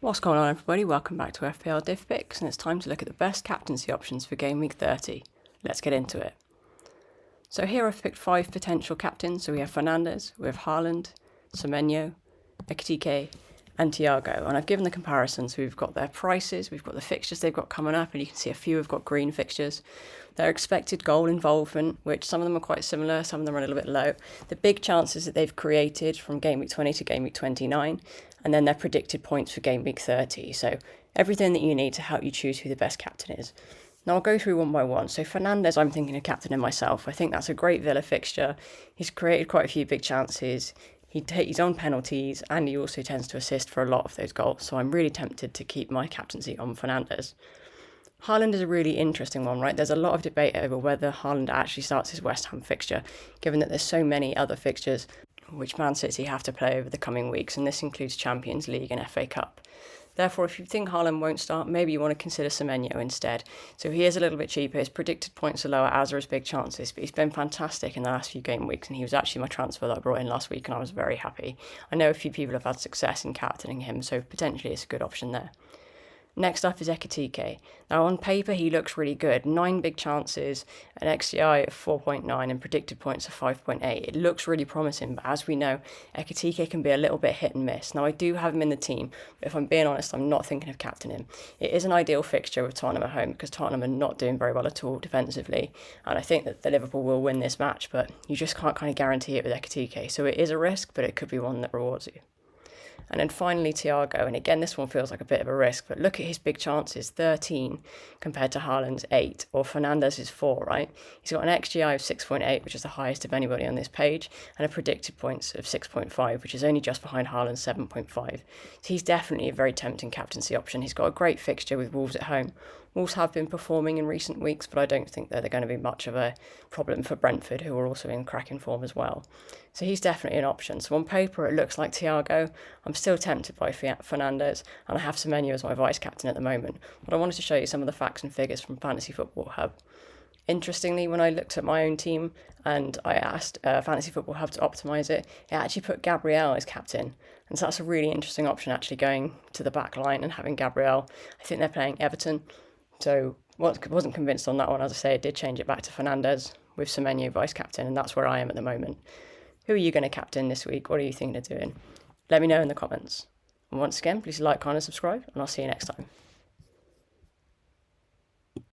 What's going on, everybody? Welcome back to FPL Diff Picks, and it's time to look at the best captaincy options for Gameweek 30. Let's get into it. So here I've picked 5 potential captains. So we have Fernandes, we have Haaland, Semenyo, Ekitike, and Thiago. And I've given the comparisons. We've got their prices, we've got the fixtures they've got coming up, and you can see a few have got green fixtures. Their expected goal involvement, which some of them are quite similar, some of them are a little bit low. The big chances that they've created from Game Week 20 to Game Week 29, and then their predicted points for Game Week 30. So everything that you need to help you choose who the best captain is. Now I'll go through one by one. So Fernandes, I'm thinking of captaining myself. I think that's a great Villa fixture. He's created quite a few big chances. He's on penalties, and he also tends to assist for a lot of those goals. So I'm really tempted to keep my captaincy on Fernandes. Haaland is a really interesting one, right? There's a lot of debate over whether Haaland actually starts his West Ham fixture, given that there's so many other fixtures which Man City have to play over the coming weeks, and this includes Champions League and FA Cup. Therefore, if you think Haaland won't start, maybe you want to consider Semenyo instead. So he is a little bit cheaper. His predicted points are lower, as are his big chances, but he's been fantastic in the last few game weeks, and he was actually my transfer that I brought in last week, and I was very happy. I know a few people have had success in captaining him, so potentially it's a good option there. Next up is Ekitike. Now on paper he looks really good. 9 big chances, an XGI of 4.9 and predicted points of 5.8. It looks really promising, but as we know, Ekitike can be a little bit hit and miss. Now I do have him in the team, but if I'm being honest, I'm not thinking of captaining him. It is an ideal fixture with Tottenham at home because Tottenham are not doing very well at all defensively, and I think that the Liverpool will win this match, but you just can't kind of guarantee it with Ekitike. So it is a risk, but it could be one that rewards you. And then finally Thiago, and again this one feels like a bit of a risk, but look at his big chances, 13 compared to Haaland's 8, or Fernandes' 4, right? He's got an XGI of 6.8, which is the highest of anybody on this page, and a predicted points of 6.5, which is only just behind Haaland's 7.5. So he's definitely a very tempting captaincy option. He's got a great fixture with Wolves at home. Wolves have been performing in recent weeks, but I don't think that they're going to be much of a problem for Brentford, who are also in cracking form as well. So he's definitely an option. So on paper, it looks like Thiago. I'm still tempted by Fernandes, and I have Semenyo as my vice-captain at the moment. But I wanted to show you some of the facts and figures from Fantasy Football Hub. Interestingly, when I looked at my own team and I asked Fantasy Football Hub to optimise it, it actually put Gabriel as captain. And so that's a really interesting option, actually going to the back line and having Gabriel. I think they're playing Everton. So wasn't convinced on that one. As I say, it did change it back to Fernandes with Semenyo vice-captain, and that's where I am at the moment. Who are you going to captain this week? What are you thinking of doing? Let me know in the comments. And once again, please like, comment and subscribe, and I'll see you next time.